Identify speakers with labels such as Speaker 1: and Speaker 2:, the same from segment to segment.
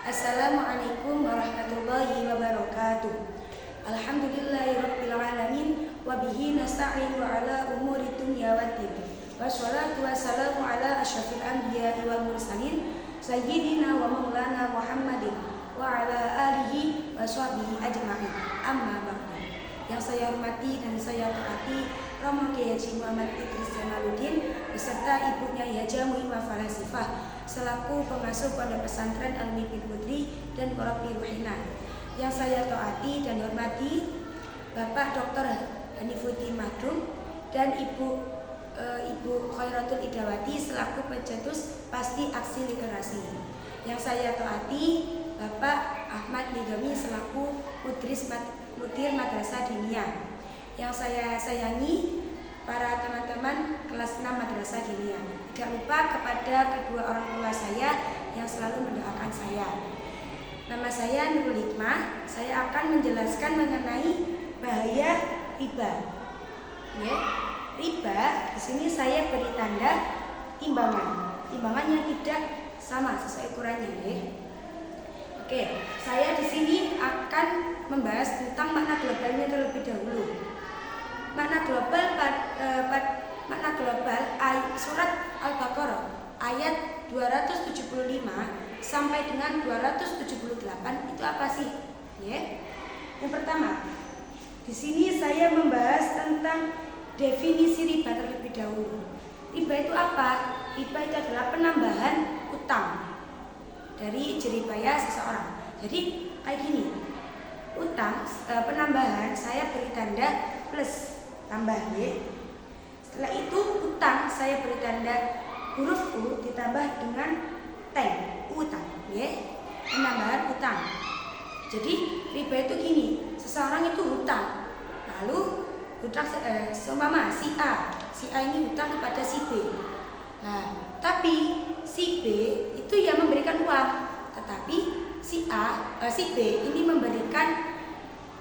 Speaker 1: Assalamualaikum warahmatullahi wabarakatuh. Alhamdulillahirabbil alamin wa bihi nasta'inu ala umuri dunya waddin. Wassalatu wassalamu ala asyrafil anbiya'i wal mursalin sayyidina wa maulana Muhammadin wa ala alihi wa sahbihi ajma'in. Amma ba'du. Yang saya hormati dan saya taati Romo Kiai Haji Muhammad Idris Jamaluddin beserta ibunya Haja Muhimah Falasifah selaku pengasuh pondok pesantren Al-Mifid Putri dan Qorofi Ruhina. Yang saya taati dan hormati Bapak Dr. Hanifuddin Madum dan Ibu Khairatul Idawati selaku pencetus pasti aksi literasi. Yang saya taati Bapak Ahmad Nidomi selaku Mudir Madrasah Diniyah. Yang saya sayangi para teman-teman kelas 6 Madrasah Diniyah. Tidak lupa kepada kedua orang tua saya yang selalu mendoakan saya. Nama saya Nurul Hikmah. Saya akan menjelaskan mengenai bahaya riba. Ya, riba di sini saya beri tanda timbangan. Timbangan yang tidak sama sesuai ukurannya, ya. Oke, saya di sini akan membahas tentang makna globalnya terlebih dahulu. Makna global surat Al-Baqarah ayat 275 sampai dengan 278 itu apa sih? Ya. Yang pertama, di sini saya membahas tentang definisi riba terlebih dahulu. Riba itu apa? Riba itu adalah penambahan utang dari jeripaya seseorang. Jadi kayak gini, utang penambahan saya beri tanda plus tambah y. Setelah itu utang saya beri tanda huruf U ditambah dengan teng, utang, ya. Penambahan utang. Jadi riba itu gini, seseorang itu hutang, lalu hutang seumpama si A ini hutang kepada si B. Nah, tapi si B itu yang memberikan uang, tetapi si B ini memberikan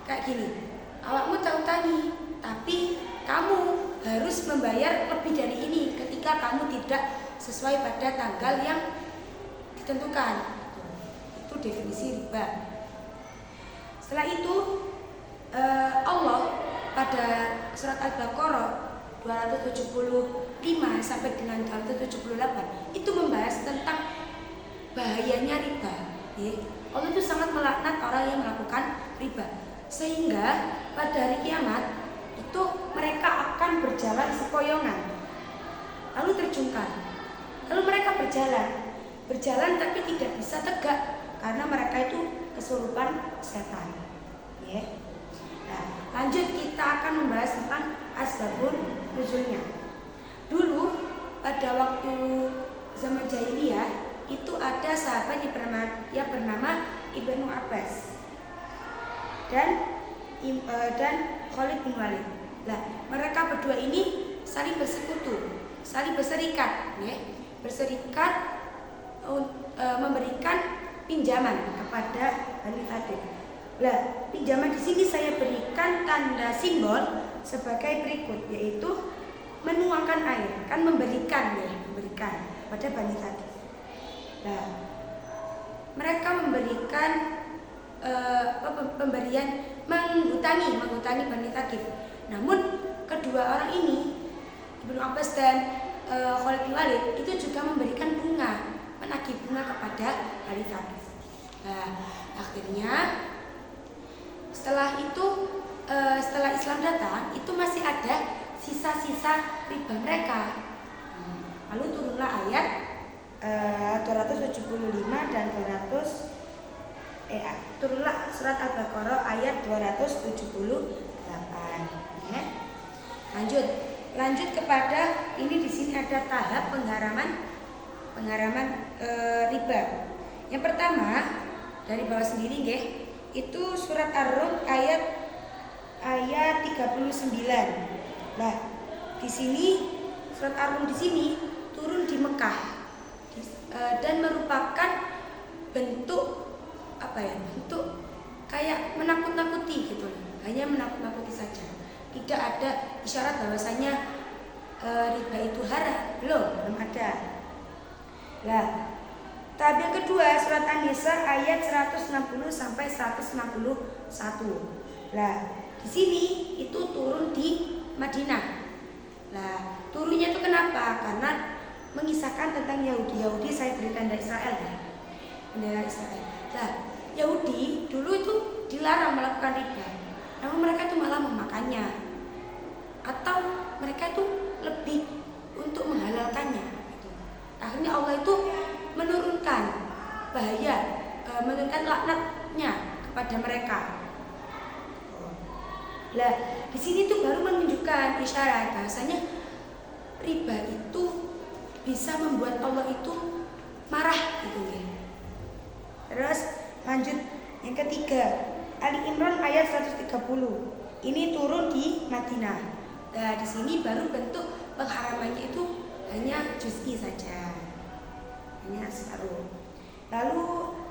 Speaker 1: kayak gini, awakmu utangi, tapi kamu harus membayar lebih dari ini ketika kamu tidak sesuai pada tanggal yang ditentukan. Itu definisi riba. Setelah itu Allah pada surat Al-Baqarah 275 sampai dengan 278 itu membahas tentang bahayanya riba. Allah itu sangat melaknat orang yang melakukan riba, sehingga pada hari kiamat itu mereka akan berjalan sepoyongan lalu terjungkal. Lalu mereka berjalan tapi tidak bisa tegak karena mereka itu kesurupan setan. Ya. Nah, lanjut kita akan membahas tentang asbabun nuzulnya. Dulu pada waktu zaman jahiliyah itu ada sahabat yang bernama Ibnu Abbas dan Khalid bin Walid. Nah, mereka berdua ini saling bersekutu, saling berserikat, ya. Berserikat memberikan pinjaman kepada Bani Thalim. Nah, pinjaman di sini saya berikan tanda simbol sebagai berikut, yaitu menuangkan air, kan memberikan pada Bani Thalim. Nah, mereka memberikan pemberian menghutangi Bani Thaqif. Namun kedua orang ini, Ibnu Abbas dan Khalid bin Walid, itu juga memberikan bunga, menagih bunga kepada Bani Thaqif. Nah, akhirnya setelah Islam datang, itu masih ada sisa-sisa riba mereka. Lalu turunlah ayat 275 dan turunlah surat Al-Baqarah ayat 278. Ya. Lanjut kepada ini, di sini ada tahap pengharaman riba. Yang pertama dari bawah sendiri, nggih, itu surat Ar-Rum ayat 39. Nah, di sini surat Ar-Rum di sini turun di Mekah dan merupakan bentuk bentuk kayak menakut-nakuti gitu, hanya menakut-nakuti saja. Tidak ada isyarat bahwasanya riba itu haram, belum ada. Nah, Tahap yang kedua surat An-Nisa ayat 160 sampai 161. Nah, di sini itu turun di Madinah. Nah, turunnya itu kenapa? Karena mengisahkan tentang Yahudi. Yahudi saya beri tanda Israel ya. Bendera Israel. Nah, Yahudi dulu itu dilarang melakukan riba. Namun mereka itu malah memakannya. Atau mereka itu lebih untuk menghalalkannya. Akhirnya Allah itu menurunkan bahaya, menurunkan laknatnya kepada mereka. Nah, di sini tuh baru menunjukkan isyarat bahasanya riba itu bisa membuat Allah itu marah gitu ya. Terus lanjut yang ketiga, Ali Imran ayat 130. Ini turun di Madinah. Nah, di sini baru bentuk pengharamannya itu hanya juz'i saja. Hanya separuh. Lalu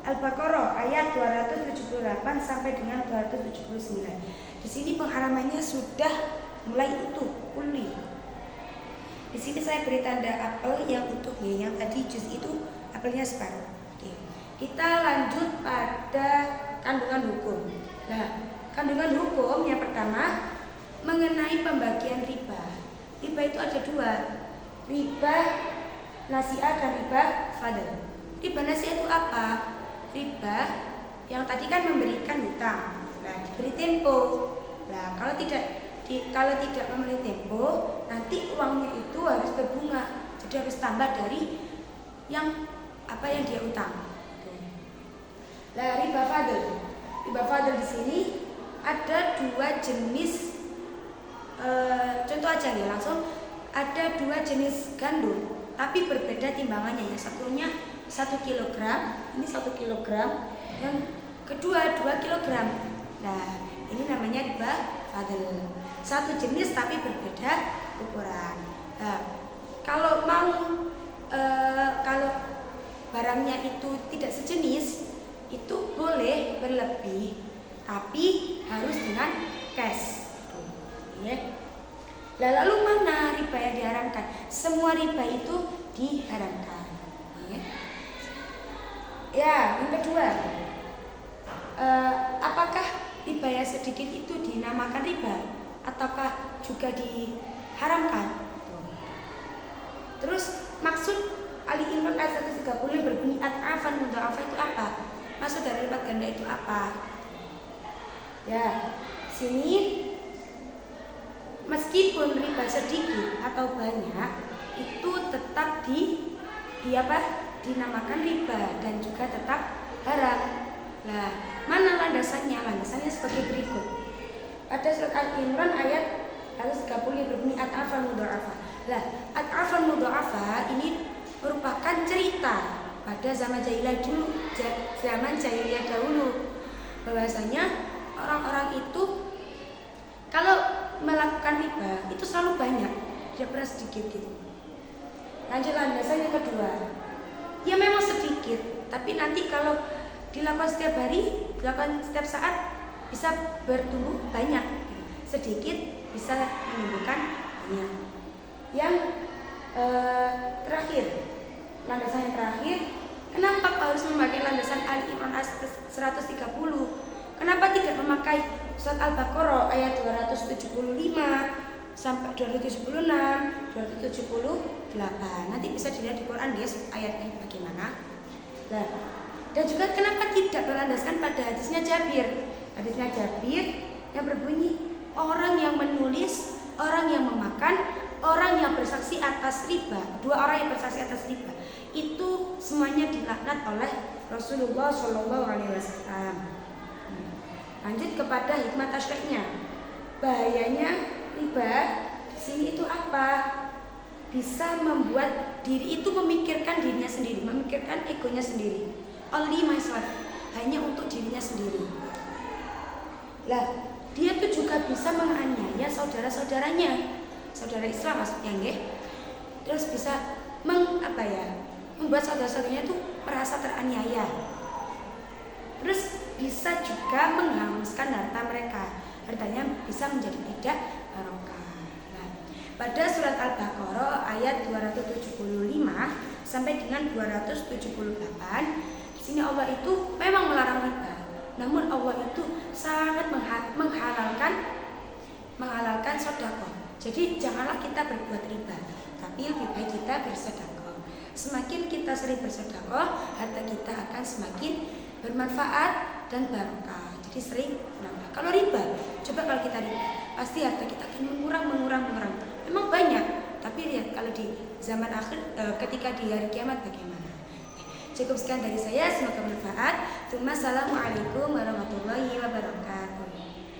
Speaker 1: Al-Baqarah ayat 278 sampai dengan 279. Di sini pengharamannya sudah mulai utuh, kulli. Di sini saya beri tanda apel yang utuhnya, yang tadi juz itu apelnya separuh. Oke. Kita lanjut pada kandungan hukum. Nah, kandungan hukum yang pertama mengenai pembagian riba. Riba itu ada dua, riba nasi'ah dan riba fadl. Riba nasi'ah itu apa? Riba yang tadi kan memberikan hutang. Nah, diberi tempo. Nah, kalau tidak memberi tempo, nanti uangnya itu harus berbunga. Jadi harus tambah dari yang dia utang. Nah, riba fadl. Riba fadl di sini ada dua jenis. Contoh aja ya, langsung ada dua jenis gandum, tapi berbeda timbangannya. Yang satunya 1 kilogram, ini 1 kilogram. Yang kedua 2 kilogram. Nah, ini namanya riba fadl. Satu jenis tapi berbeda ukuran. Nah, kalau barangnya itu tidak sejenis, itu boleh berlebih, tapi harus dengan cash. Ya. Nah, lalu mana riba yang diharamkan? Semua riba itu diharamkan. Ya, yang kedua, apakah riba yang sedikit itu dinamakan riba, ataukah juga diharamkan? Terus maksud Ali Imran ayat 130 berbunyi at'afan mudha'afah itu apa? Maksud dari lipat ganda itu apa? Ya, sini meskipun riba sedikit atau banyak itu tetap dinamakan riba dan juga tetap haram. Nah, mana landasannya? Landasannya seperti berikut. Pada surat Al-Imran ayat 130 berbunyi at'afan mudha'afah. Nah, at'afan mudha'afah ini merupakan cerita pada zaman jahiliyah dahulu, bahwasanya orang-orang itu kalau melakukan riba itu selalu banyak, tidak pernah sedikit gitu. Lanjut landasan yang kedua, ya memang sedikit, tapi nanti kalau dilakukan setiap hari, dilakukan setiap saat bisa bertumbuh banyak. Sedikit bisa menimbulkan banyak. Yang terakhir, landasan yang terakhir, kenapa harus memakai landasan Al-Imran 130? Kenapa tidak memakai surat Al-Baqarah ayat 275 sampai 276, 278? Nanti bisa dilihat di Quran guys ayatnya bagaimana. Nah, dan juga kenapa tidak berlandaskan pada hadisnya Jabir? Hadisnya Jabir yang berbunyi, orang yang menulis, orang yang memakan, orang yang bersaksi atas riba, dua orang yang bersaksi atas riba, itu semuanya dilaknat oleh Rasulullah SAW. Lanjut kepada hikmah tasyri'nya. Bahayanya riba di sini itu apa? Bisa membuat diri itu memikirkan dirinya sendiri, memikirkan egonya sendiri. Only myself, hanya untuk dirinya sendiri. Lah, dia tuh juga bisa menganiaya saudara-saudaranya, saudara Islam maksudnya, nggih. Terus bisa membuat saudara-saudaranya itu merasa teraniaya. Terus bisa juga menghanguskan harta mereka, hartanya bisa menjadi tidak barokah. Nah, pada surat Al-Baqarah ayat 275 sampai dengan 278. Di sini Allah itu memang melarang riba, namun Allah itu sangat menghalalkan sedekah. Jadi janganlah kita berbuat riba, tapi lebih baik kita bersedekah. Semakin kita sering bersedekah, harta kita akan semakin bermanfaat dan barokah. Jadi sering menambah. Kalau riba, coba kalau kita riba, pasti harta kita akan mengurang. Memang banyak, tapi lihat kalau di zaman akhir, ketika di hari kiamat bagaimana. Cukup sekian dari saya, semoga bermanfaat. Assalamualaikum warahmatullahi wabarakatuh.